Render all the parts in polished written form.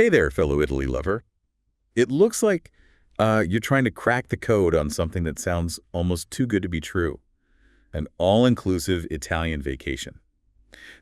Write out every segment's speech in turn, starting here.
Hey there, fellow Italy lover. It looks like you're trying to crack the code on something that sounds almost too good to be true. An all-inclusive Italian vacation.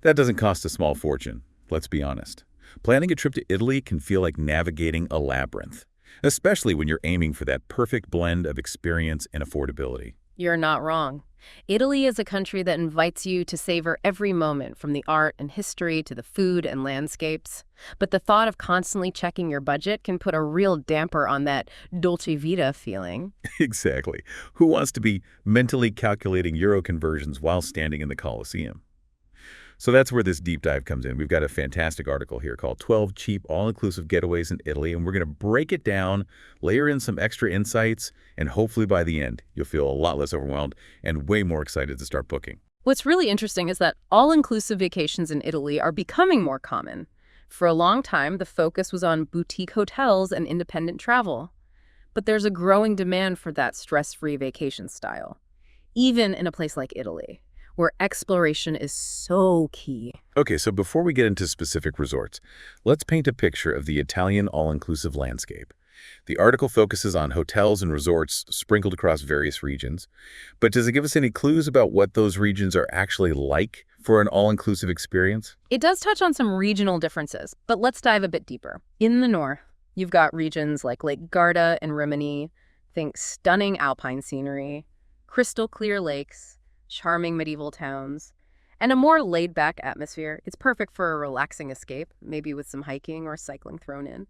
That doesn't cost a small fortune, let's be honest. Planning a trip to Italy can feel like navigating a labyrinth, especially when you're aiming for that perfect blend of experience and affordability. You're not wrong. Italy is a country that invites you to savor every moment, from the art and history to the food and landscapes. But the thought of constantly checking your budget can put a real damper on that dolce vita feeling. Exactly. Who wants to be mentally calculating euro conversions while standing in the Colosseum? So that's where this deep dive comes in. We've got a fantastic article here called 12 Cheap All-Inclusive Getaways in Italy, and we're going to break it down, layer in some extra insights, and hopefully by the end, you'll feel a lot less overwhelmed and way more excited to start booking. What's really interesting is that all-inclusive vacations in Italy are becoming more common. For a long time, the focus was on boutique hotels and independent travel. But there's a growing demand for that stress-free vacation style, even in a place like Italy, where exploration is so key. Okay, so before we get into specific resorts, let's paint a picture of the Italian all-inclusive landscape. The article focuses on hotels and resorts sprinkled across various regions, but does it give us any clues about what those regions are actually like for an all-inclusive experience? It does touch on some regional differences, but let's dive a bit deeper. In the north, you've got regions like Lake Garda and Rimini. Think stunning alpine scenery, crystal clear lakes, charming medieval towns, and a more laid-back atmosphere. It's perfect for a relaxing escape, maybe with some hiking or cycling thrown in.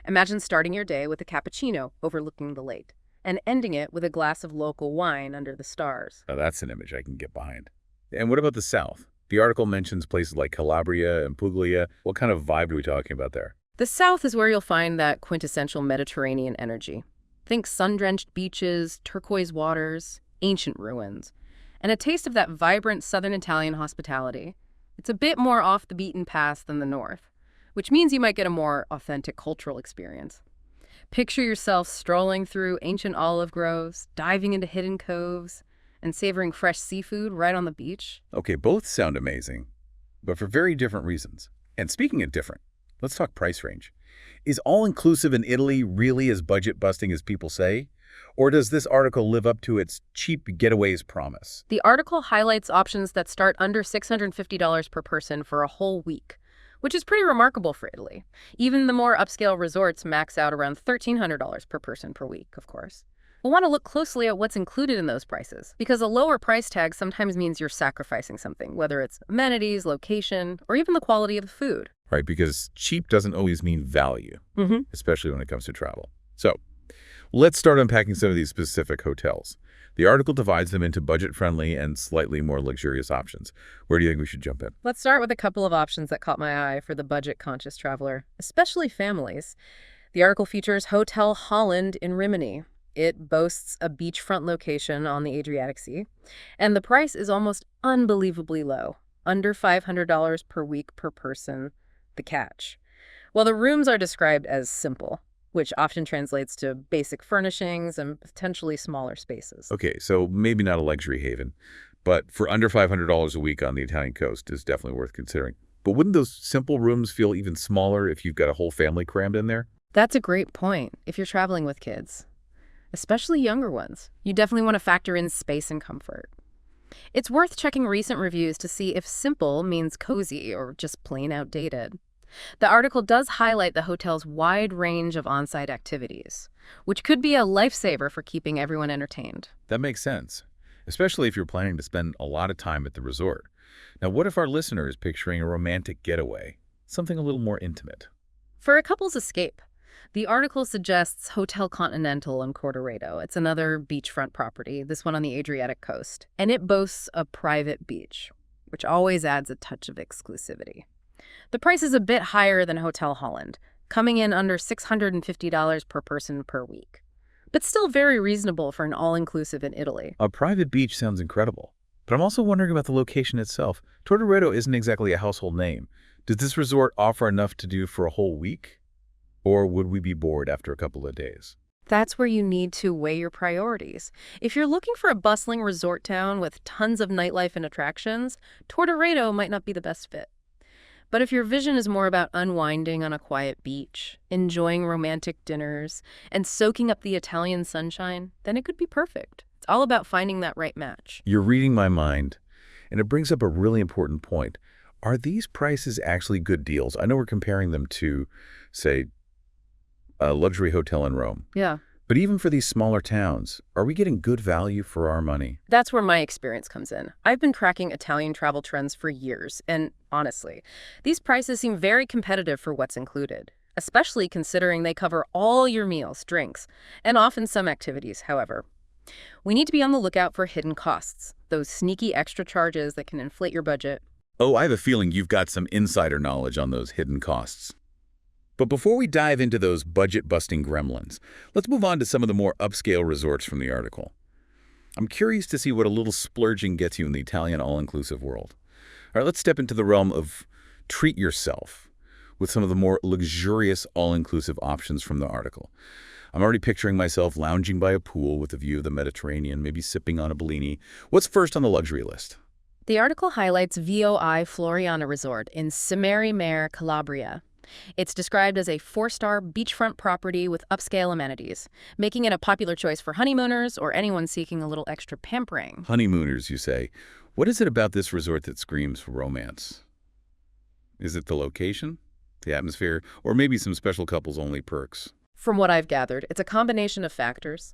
Imagine starting your day with a cappuccino overlooking the lake and ending it with a glass of local wine under the stars. Now that's an image I can get behind. And what about the south? The article mentions places like Calabria and Puglia. What kind of vibe are we talking about there? The south is where you'll find that quintessential Mediterranean energy. Think sun-drenched beaches, turquoise waters, ancient ruins, and a taste of that vibrant southern Italian hospitality. It's a bit more off the beaten path than the north, which means you might get a more authentic cultural experience. Picture yourself strolling through ancient olive groves, diving into hidden coves, and savoring fresh seafood right on the beach. Okay, both sound amazing, but for very different reasons. And speaking of different, let's talk price range. Is all-inclusive in Italy really as budget-busting as people say? Or does this article live up to its cheap getaways promise? The article highlights options that start under $650 per person for a whole week, which is pretty remarkable for Italy. Even the more upscale resorts max out around $1,300 per person per week, of course. We'll want to look closely at what's included in those prices, because a lower price tag sometimes means you're sacrificing something, whether it's amenities, location, or even the quality of the food. Right, because cheap doesn't always mean value, especially when it comes to travel. So let's start unpacking some of these specific hotels. The article divides them into budget-friendly and slightly more luxurious options. Where do you think we should jump in? Let's start with a couple of options that caught my eye for the budget-conscious traveler, especially families. The article features Hotel Holland in Rimini. It boasts a beachfront location on the Adriatic Sea, and the price is almost unbelievably low, under $500 per week per person. The catch. Well, the rooms are described as simple, which often translates to basic furnishings and potentially smaller spaces. Okay, so maybe not a luxury haven, but for under $500 a week on the Italian coast is definitely worth considering. But wouldn't those simple rooms feel even smaller if you've got a whole family crammed in there? That's a great point if you're traveling with kids, especially younger ones. You definitely want to factor in space and comfort. It's worth checking recent reviews to see if simple means cozy or just plain outdated. The article does highlight the hotel's wide range of on-site activities, which could be a lifesaver for keeping everyone entertained. That makes sense, especially if you're planning to spend a lot of time at the resort. Now, what if our listener is picturing a romantic getaway, something a little more intimate? For a couple's escape, the article suggests Hotel Continental in Cordoredo. It's another beachfront property, this one on the Adriatic coast, and it boasts a private beach, which always adds a touch of exclusivity. The price is a bit higher than Hotel Holland, coming in under $650 per person per week, but still very reasonable for an all-inclusive in Italy. A private beach sounds incredible, but I'm also wondering about the location itself. Tortoredo isn't exactly a household name. Does this resort offer enough to do for a whole week? Or would we be bored after a couple of days? That's where you need to weigh your priorities. If you're looking for a bustling resort town with tons of nightlife and attractions, Tortoredo might not be the best fit. But if your vision is more about unwinding on a quiet beach, enjoying romantic dinners, and soaking up the Italian sunshine, then it could be perfect. It's all about finding that right match. You're reading my mind, and it brings up a really important point. Are these prices actually good deals? I know we're comparing them to, say, a luxury hotel in Rome. Yeah. But even for these smaller towns, are we getting good value for our money? That's where my experience comes in. I've been tracking Italian travel trends for years, and honestly, these prices seem very competitive for what's included, especially considering they cover all your meals, drinks, and often some activities, however. We need to be on the lookout for hidden costs, those sneaky extra charges that can inflate your budget. Oh, I have a feeling you've got some insider knowledge on those hidden costs. But before we dive into those budget-busting gremlins, let's move on to some of the more upscale resorts from the article. I'm curious to see what a little splurging gets you in the Italian all-inclusive world. All right, let's step into the realm of treat yourself with some of the more luxurious all-inclusive options from the article. I'm already picturing myself lounging by a pool with a view of the Mediterranean, maybe sipping on a Bellini. What's first on the luxury list? The article highlights VOI Floriana Resort in Cimeri Mare, Calabria. It's described as a 4-star beachfront property with upscale amenities, making it a popular choice for honeymooners or anyone seeking a little extra pampering. Honeymooners, you say. What is it about this resort that screams romance? Is it the location, the atmosphere, or maybe some special couples-only perks? From what I've gathered, it's a combination of factors.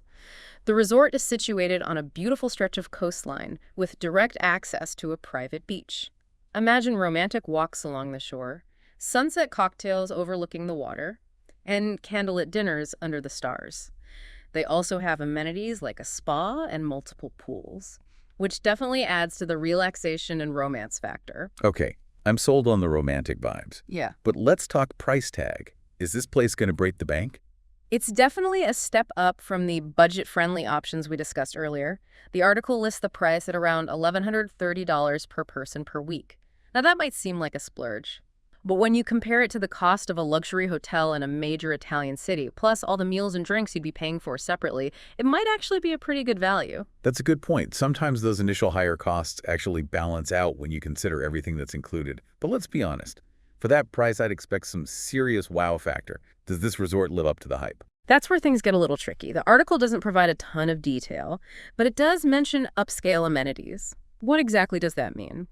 The resort is situated on a beautiful stretch of coastline with direct access to a private beach. Imagine romantic walks along the shore, sunset cocktails overlooking the water, and candlelit dinners under the stars. They also have amenities like a spa and multiple pools, which definitely adds to the relaxation and romance factor. Okay, I'm sold on the romantic vibes. Yeah. But let's talk price tag. Is this place going to break the bank? It's definitely a step up from the budget-friendly options we discussed earlier. The article lists the price at around $1,130 per person per week. Now that might seem like a splurge, but when you compare it to the cost of a luxury hotel in a major Italian city, plus all the meals and drinks you'd be paying for separately, it might actually be a pretty good value. That's a good point. Sometimes those initial higher costs actually balance out when you consider everything that's included. But let's be honest. For that price, I'd expect some serious wow factor. Does this resort live up to the hype? That's where things get a little tricky. The article doesn't provide a ton of detail, but it does mention upscale amenities. What exactly does that mean?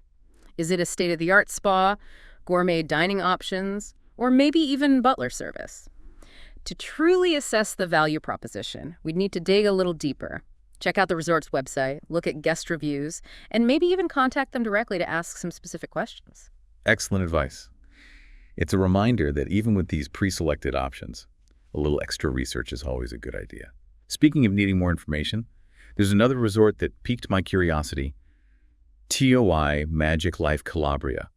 Is it a state-of-the-art spa, gourmet dining options, or maybe even butler service? To truly assess the value proposition, we'd need to dig a little deeper. Check out the resort's website, look at guest reviews, and maybe even contact them directly to ask some specific questions. Excellent advice. It's a reminder that even with these pre-selected options, a little extra research is always a good idea. Speaking of needing more information, there's another resort that piqued my curiosity, TOI Magic Life Calabria.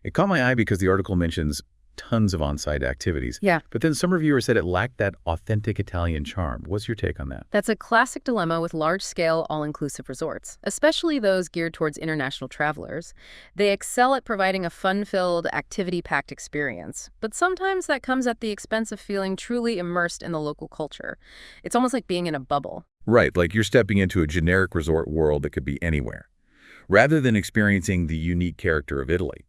It caught my eye because the article mentions tons of on-site activities. Yeah. But then some reviewers said it lacked that authentic Italian charm. What's your take on that? That's a classic dilemma with large-scale, all-inclusive resorts, especially those geared towards international travelers. They excel at providing a fun-filled, activity-packed experience, but sometimes that comes at the expense of feeling truly immersed in the local culture. It's almost like being in a bubble. Right, like you're stepping into a generic resort world that could be anywhere, rather than experiencing the unique character of Italy.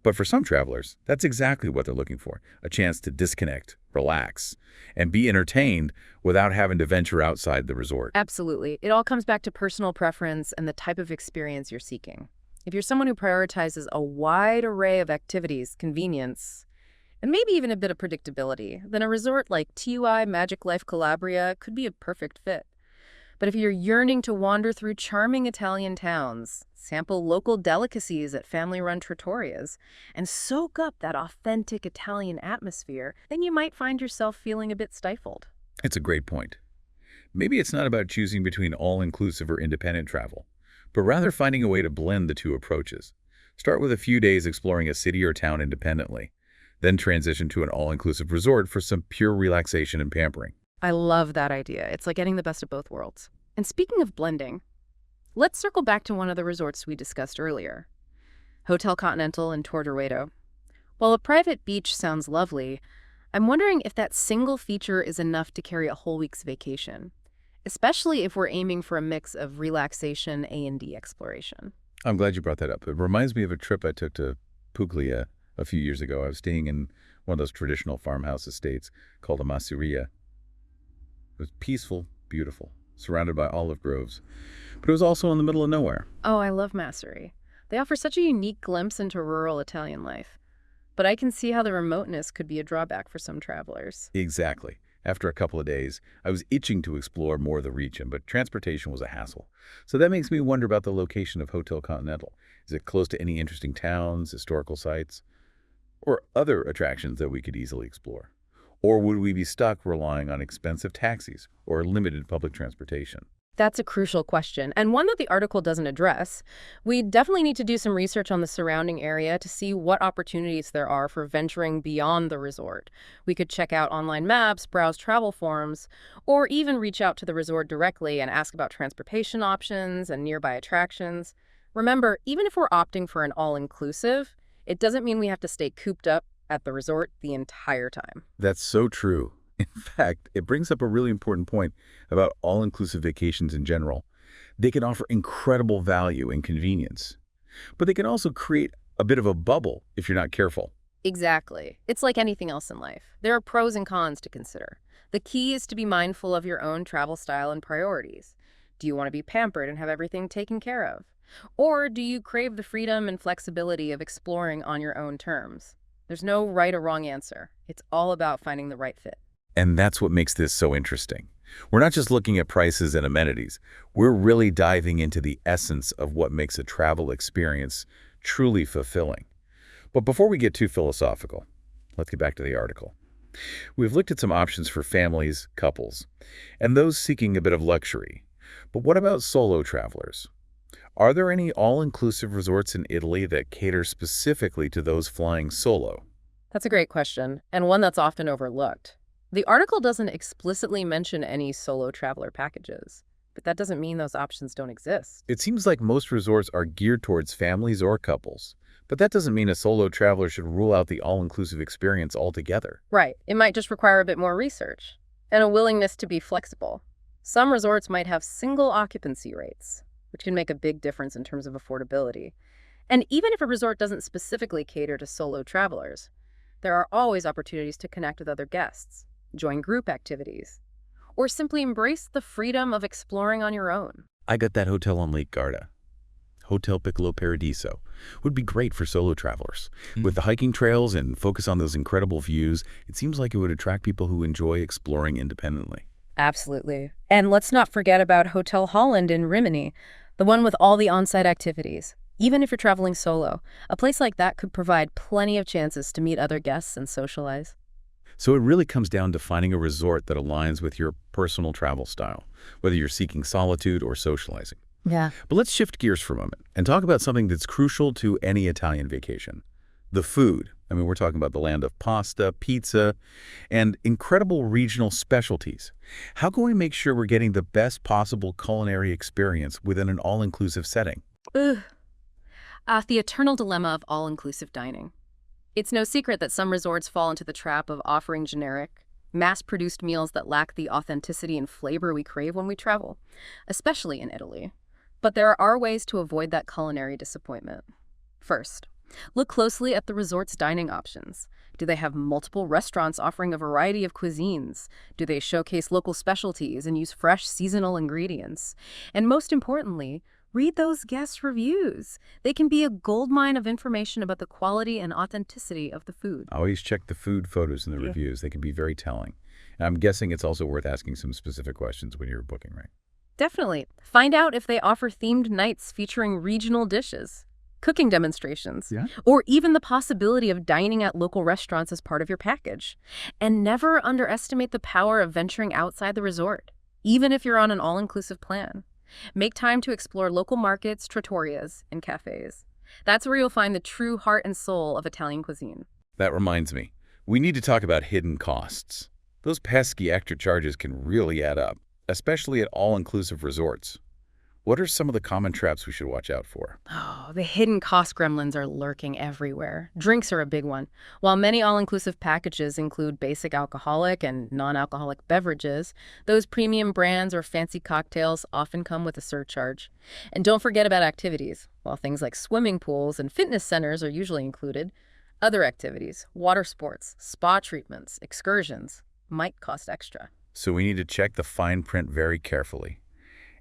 But for some travelers, that's exactly what they're looking for, a chance to disconnect, relax, and be entertained without having to venture outside the resort. Absolutely. It all comes back to personal preference and the type of experience you're seeking. If you're someone who prioritizes a wide array of activities, convenience, and maybe even a bit of predictability, then a resort like TUI Magic Life Calabria could be a perfect fit. But if you're yearning to wander through charming Italian towns, sample local delicacies at family-run trattorias, and soak up that authentic Italian atmosphere, then you might find yourself feeling a bit stifled. It's a great point. Maybe it's not about choosing between all-inclusive or independent travel, but rather finding a way to blend the two approaches. Start with a few days exploring a city or town independently, then transition to an all-inclusive resort for some pure relaxation and pampering. I love that idea. It's like getting the best of both worlds. And speaking of blending, let's circle back to one of the resorts we discussed earlier, Hotel Continental in Tordoredo. While a private beach sounds lovely, I'm wondering if that single feature is enough to carry a whole week's vacation, especially if we're aiming for a mix of relaxation, A&D exploration. I'm glad you brought that up. It reminds me of a trip I took to Puglia a few years ago. I was staying in one of those traditional farmhouse estates called a masuria. It was peaceful, beautiful, surrounded by olive groves, but it was also in the middle of nowhere. Oh, I love Massery. They offer such a unique glimpse into rural Italian life. But I can see how the remoteness could be a drawback for some travelers. Exactly. After a couple of days, I was itching to explore more of the region, but transportation was a hassle. So that makes me wonder about the location of Hotel Continental. Is it close to any interesting towns, historical sites, or other attractions that we could easily explore? Or would we be stuck relying on expensive taxis or limited public transportation? That's a crucial question, and one that the article doesn't address. We definitely need to do some research on the surrounding area to see what opportunities there are for venturing beyond the resort. We could check out online maps, browse travel forums, or even reach out to the resort directly and ask about transportation options and nearby attractions. Remember, even if we're opting for an all-inclusive, it doesn't mean we have to stay cooped up at the resort the entire time. That's so true. In fact, it brings up a really important point about all-inclusive vacations in general. They can offer incredible value and convenience, but they can also create a bit of a bubble if you're not careful. Exactly. It's like anything else in life. There are pros and cons to consider. The key is to be mindful of your own travel style and priorities. Do you want to be pampered and have everything taken care of? Or do you crave the freedom and flexibility of exploring on your own terms? There's no right or wrong answer. It's all about finding the right fit. And that's what makes this so interesting. We're not just looking at prices and amenities. We're really diving into the essence of what makes a travel experience truly fulfilling. But before we get too philosophical, let's get back to the article. We've looked at some options for families, couples, and those seeking a bit of luxury. But what about solo travelers? Are there any all-inclusive resorts in Italy that cater specifically to those flying solo? That's a great question, and one that's often overlooked. The article doesn't explicitly mention any solo traveler packages, but that doesn't mean those options don't exist. It seems like most resorts are geared towards families or couples, but that doesn't mean a solo traveler should rule out the all-inclusive experience altogether. Right. It might just require a bit more research and a willingness to be flexible. Some resorts might have single occupancy rates, which can make a big difference in terms of affordability. And even if a resort doesn't specifically cater to solo travelers, there are always opportunities to connect with other guests, join group activities, or simply embrace the freedom of exploring on your own. I got that hotel on Lake Garda. Hotel Piccolo Paradiso would be great for solo travelers. With the hiking trails and focus on those incredible views, it seems like it would attract people who enjoy exploring independently. Absolutely. And let's not forget about Hotel Holland in Rimini, the one with all the on-site activities. Even if you're traveling solo, a place like that could provide plenty of chances to meet other guests and socialize. So it really comes down to finding a resort that aligns with your personal travel style, whether you're seeking solitude or socializing. Yeah. But let's shift gears for a moment and talk about something that's crucial to any Italian vacation: the food. I mean, we're talking about the land of pasta, pizza, and incredible regional specialties. How can we make sure we're getting the best possible culinary experience within an all-inclusive setting? Ugh. The eternal dilemma of all-inclusive dining. It's no secret that some resorts fall into the trap of offering generic, mass-produced meals that lack the authenticity and flavor we crave when we travel, especially in Italy. But there are ways to avoid that culinary disappointment. First, look closely at the resort's dining options. Do they have multiple restaurants offering a variety of cuisines? Do they showcase local specialties and use fresh seasonal ingredients? And most importantly, read those guest reviews. They can be a goldmine of information about the quality and authenticity of the food. Always check the food photos in the reviews. They can be very telling. And I'm guessing it's also worth asking some specific questions when you're booking, right? Definitely. Find out if they offer themed nights featuring regional dishes, cooking demonstrations, or even the possibility of dining at local restaurants as part of your package. And never underestimate the power of venturing outside the resort, even if you're on an all-inclusive plan. Make time to explore local markets, trattorias, and cafes. That's where you'll find the true heart and soul of Italian cuisine. That reminds me, we need to talk about hidden costs. Those pesky extra charges can really add up, especially at all-inclusive resorts. What are some of the common traps we should watch out for? Oh, the hidden cost gremlins are lurking everywhere. Drinks are a big one. While many all-inclusive packages include basic alcoholic and non-alcoholic beverages, those premium brands or fancy cocktails often come with a surcharge. And don't forget about activities. While things like swimming pools and fitness centers are usually included, Other activities, water sports, spa treatments, excursions, might cost extra. So we need to check the fine print very carefully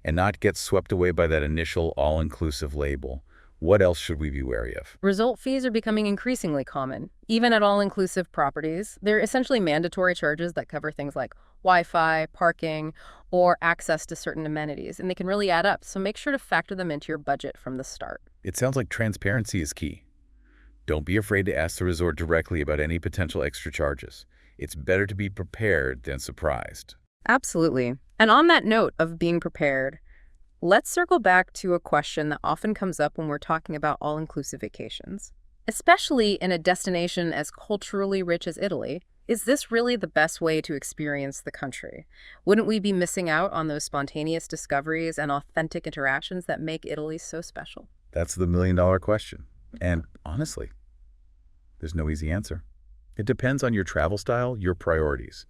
and not get swept away by that initial all-inclusive label. What else should we be wary of? Result fees are becoming increasingly common. Even at all-inclusive properties, they're essentially mandatory charges that cover things like Wi-Fi, parking, or access to certain amenities, and they can really add up, so make sure to factor them into your budget from the start. It sounds like transparency is key. Don't be afraid to ask the resort directly about any potential extra charges. It's better to be prepared than surprised. Absolutely. And on that note of being prepared, let's circle back to a question that often comes up when we're talking about all-inclusive vacations. Especially in a destination as culturally rich as Italy, is this really the best way to experience the country? Wouldn't we be missing out on those spontaneous discoveries and authentic interactions that make Italy so special? That's the million-dollar question. And honestly, there's no easy answer. It depends on your travel style, your priorities,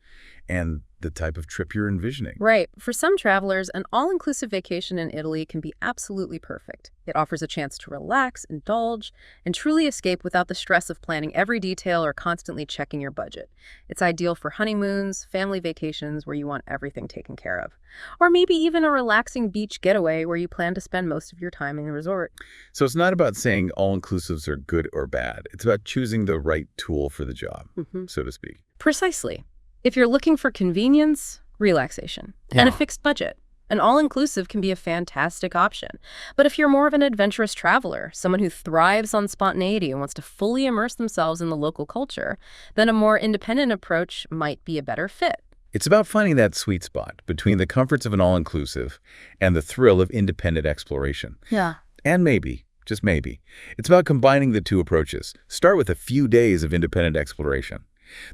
and the type of trip you're envisioning. Right. For some travelers, an all-inclusive vacation in Italy can be absolutely perfect. It offers a chance to relax, indulge, and truly escape without the stress of planning every detail or constantly checking your budget. It's ideal for honeymoons, family vacations where you want everything taken care of. Or maybe even a relaxing beach getaway where you plan to spend most of your time in the resort. So it's not about saying all-inclusives are good or bad. It's about choosing the right tool for the job, so to speak. Precisely. If you're looking for convenience, relaxation, and a fixed budget, an all-inclusive can be a fantastic option. But if you're more of an adventurous traveler, someone who thrives on spontaneity and wants to fully immerse themselves in the local culture, then a more independent approach might be a better fit. It's about finding that sweet spot between the comforts of an all-inclusive and the thrill of independent exploration. Yeah. And maybe, just maybe, it's about combining the two approaches. Start with a few days of independent exploration,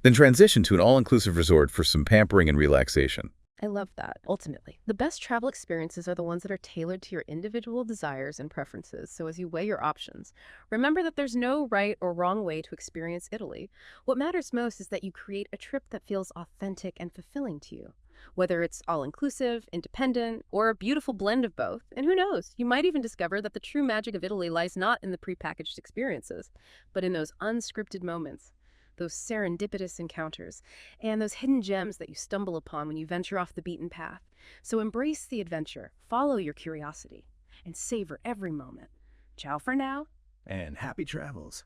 then transition to an all-inclusive resort for some pampering and relaxation. I love that. Ultimately, the best travel experiences are the ones that are tailored to your individual desires and preferences. So as you weigh your options, remember that there's no right or wrong way to experience Italy. What matters most is that you create a trip that feels authentic and fulfilling to you. Whether it's all-inclusive, independent, or a beautiful blend of both. And who knows, you might even discover that the true magic of Italy lies not in the prepackaged experiences, but in those unscripted moments, those serendipitous encounters, and those hidden gems that you stumble upon when you venture off the beaten path. So embrace the adventure, follow your curiosity, and savor every moment. Ciao for now. And happy travels.